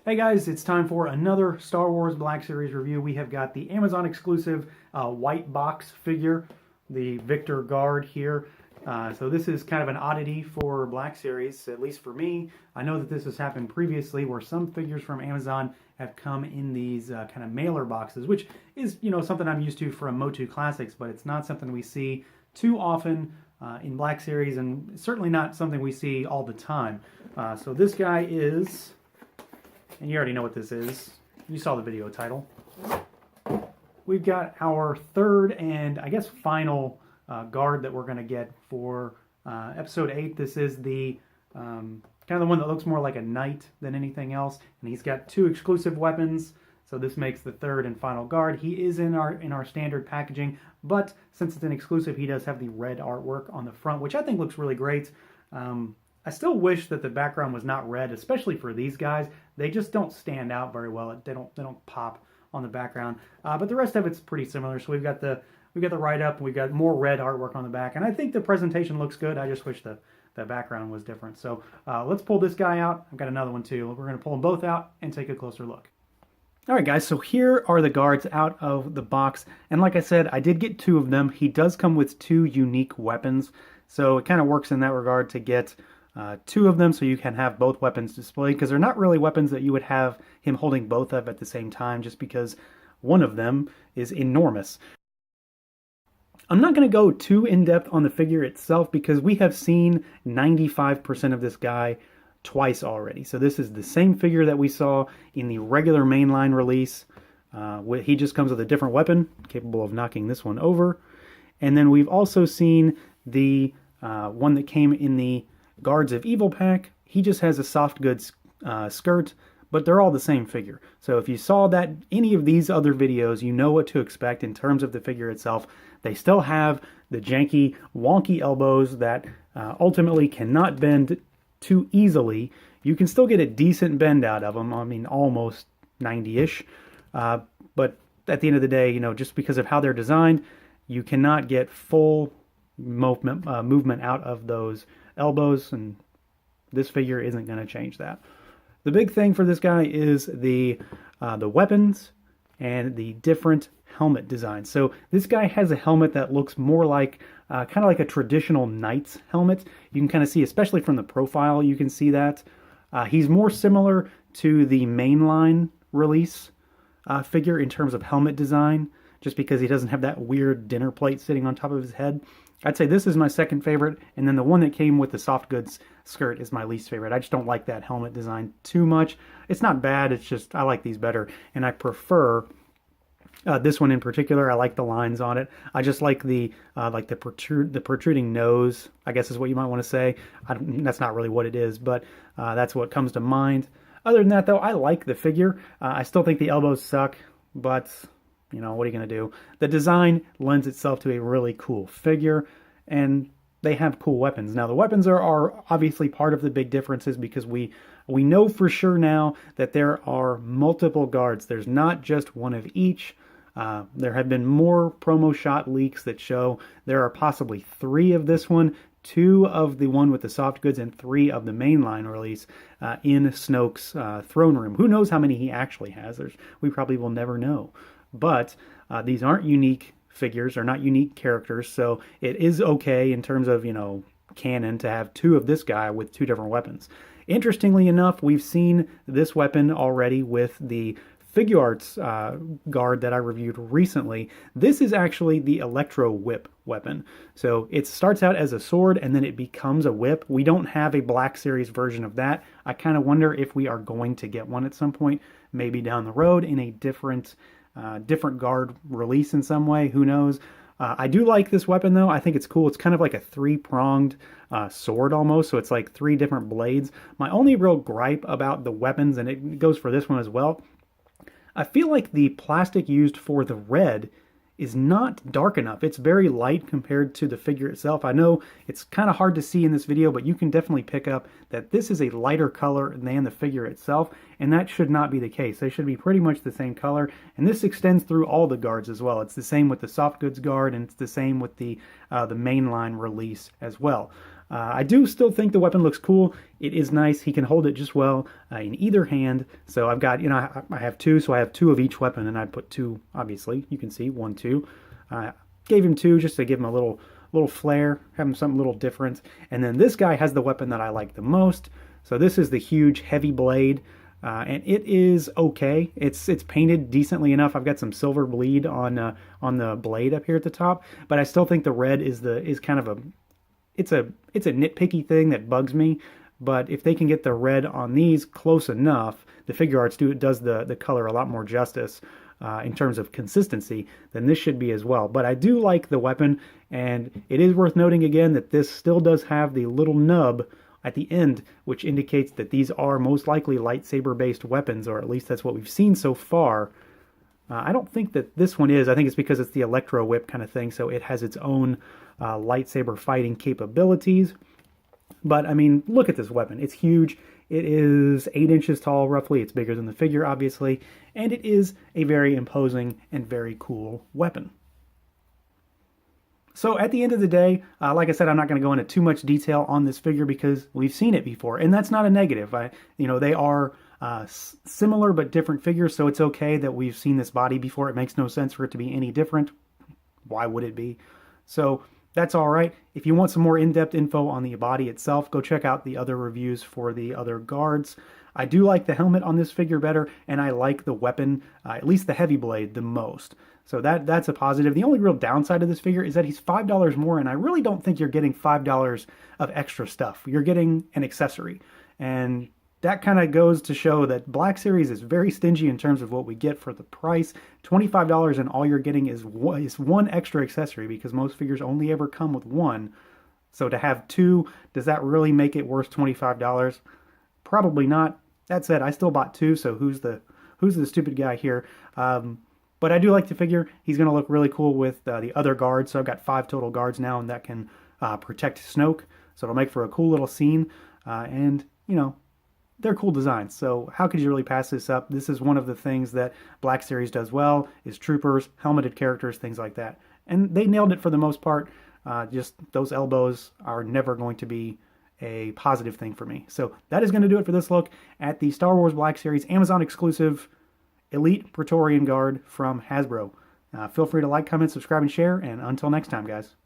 Hey guys, it's time for another Star Wars Black Series review. We have got the Amazon exclusive white box figure, the Victor Guard here. So this is kind of an oddity for Black Series, at least for me. I know that this has happened previously where some figures from Amazon have come in these kind of mailer boxes, which is, something I'm used to from Motu Classics, but it's not something we see too often in Black Series, and certainly not something we see all the time. So this guy is... and you already know what this is. You saw the video title. We've got our third and I guess final guard that we're going to get for episode 8. This is the kind of the one that looks more like a knight than anything else, and he's got 2 exclusive weapons. So this makes the third and final guard. He is in our standard packaging, but since it's an exclusive, he does have the red artwork on the front, which I think looks really great. I still wish that the background was not red, especially for these guys. They just don't stand out very well. They don't pop on the background. But the rest of it's pretty similar. So we've got the write-up, we've got more red artwork on the back, and I think the presentation looks good. I just wish the background was different. So let's pull this guy out. I've got another one too. We're going to pull them both out and take a closer look. All right, guys, so here are the guards out of the box. And like I said, I did get 2 of them. He does come with 2 unique weapons. So it kind of works in that regard to get 2 of them so you can have both weapons displayed, because they're not really weapons that you would have him holding both of at the same time, just because one of them is enormous. I'm not going to go too in-depth on the figure itself because we have seen 95% of this guy twice already. So this is the same figure that we saw in the regular mainline release. He just comes with a different weapon, capable of knocking this one over. And then we've also seen the one that came in the Guards of Evil pack. He just has a soft goods skirt, but they're all the same figure. So if you saw that any of these other videos, you know what to expect in terms of the figure itself. They still have the janky, wonky elbows that ultimately cannot bend too easily. You can still get a decent bend out of them. I mean, almost 90-ish. But at the end of the day, just because of how they're designed, you cannot get full movement out of those elbows, and this figure isn't going to change that. The big thing for this guy is the weapons and the different helmet designs. So this guy has a helmet that looks more like kind of like a traditional knight's helmet. You can kind of see, especially from the profile, you can see that. He's more similar to the mainline release figure in terms of helmet design, just because he doesn't have that weird dinner plate sitting on top of his head. I'd say this is my second favorite, and then the one that came with the soft goods skirt is my least favorite. I just don't like that helmet design too much. It's not bad, it's just I like these better, and I prefer this one in particular. I like the lines on it. I just like the protruding nose, I guess is what you might want to say. That's not really what it is, but that's what comes to mind. Other than that, though, I like the figure. I still think the elbows suck, but... what are you going to do? The design lends itself to a really cool figure, and they have cool weapons. Now, the weapons are obviously part of the big differences, because we know for sure now that there are multiple guards. There's not just one of each. There have been more promo shot leaks that show there are possibly 3 of this one, 2 of the one with the soft goods, and 3 of the mainline release in Snoke's throne room. Who knows how many he actually has? We probably will never know. But these aren't unique figures, or not unique characters, so it is okay in terms of, canon to have 2 of this guy with 2 different weapons. Interestingly enough, we've seen this weapon already with the Figuarts guard that I reviewed recently. This is actually the Electro Whip weapon. So it starts out as a sword, and then it becomes a whip. We don't have a Black Series version of that. I kind of wonder if we are going to get one at some point, maybe down the road in a different guard release in some way. Who knows? I do like this weapon, though. I think it's cool. It's kind of like a 3-pronged sword almost, so it's like 3 different blades. My only real gripe about the weapons, and it goes for this one as well, I feel like the plastic used for the red is not dark enough. It's very light compared to the figure itself. I know it's kind of hard to see in this video, but you can definitely pick up that this is a lighter color than the figure itself, and that should not be the case. They should be pretty much the same color, and this extends through all the guards as well. It's the same with the soft goods guard, and it's the same with the mainline release as well. I do still think the weapon looks cool. It is nice. He can hold it just well in either hand. So I've got, I have two, so I have two of each weapon, and I'd put two, obviously. You can see, 1, 2. Gave him 2 just to give him a little flair, have him something a little different. And then this guy has the weapon that I like the most. So this is the huge heavy blade. And it is okay. It's painted decently enough. I've got some silver bleed on the blade up here at the top, but I still think the red is kind of it's a nitpicky thing that bugs me. But if they can get the red on these close enough, the figure arts does the color a lot more justice in terms of consistency, then this should be as well. But I do like the weapon, and it is worth noting again that this still does have the little nub at the end, which indicates that these are most likely lightsaber-based weapons, or at least that's what we've seen so far. I don't think that this one is. I think it's because it's the electro whip kind of thing, so it has its own lightsaber fighting capabilities. But, I mean, look at this weapon. It's huge. It is 8 inches tall, roughly. It's bigger than the figure, obviously. And it is a very imposing and very cool weapon. So at the end of the day, like I said, I'm not going to go into too much detail on this figure because we've seen it before, and that's not a negative. They are similar but different figures, so it's okay that we've seen this body before. It makes no sense for it to be any different. Why would it be? So that's all right. If you want some more in-depth info on the body itself, go check out the other reviews for the other guards. I do like the helmet on this figure better, and I like the weapon, at least the heavy blade, the most. So that's a positive. The only real downside of this figure is that he's $5 more, and I really don't think you're getting $5 of extra stuff. You're getting an accessory. And that kind of goes to show that Black Series is very stingy in terms of what we get for the price. $25 and all you're getting is one extra accessory, because most figures only ever come with one. So to have 2, does that really make it worth $25? Probably not. That said, I still bought 2, so who's the stupid guy here? But I do like the figure. He's going to look really cool with the other guards. So I've got 5 total guards now, and that can protect Snoke. So it'll make for a cool little scene. And, they're cool designs. So how could you really pass this up? This is one of the things that Black Series does well, is troopers, helmeted characters, things like that. And they nailed it for the most part. Just those elbows are never going to be a positive thing for me. So that is going to do it for this look at the Star Wars Black Series Amazon exclusive Elite Praetorian Guard from Hasbro. Feel free to like, comment, subscribe, and share, and until next time, guys.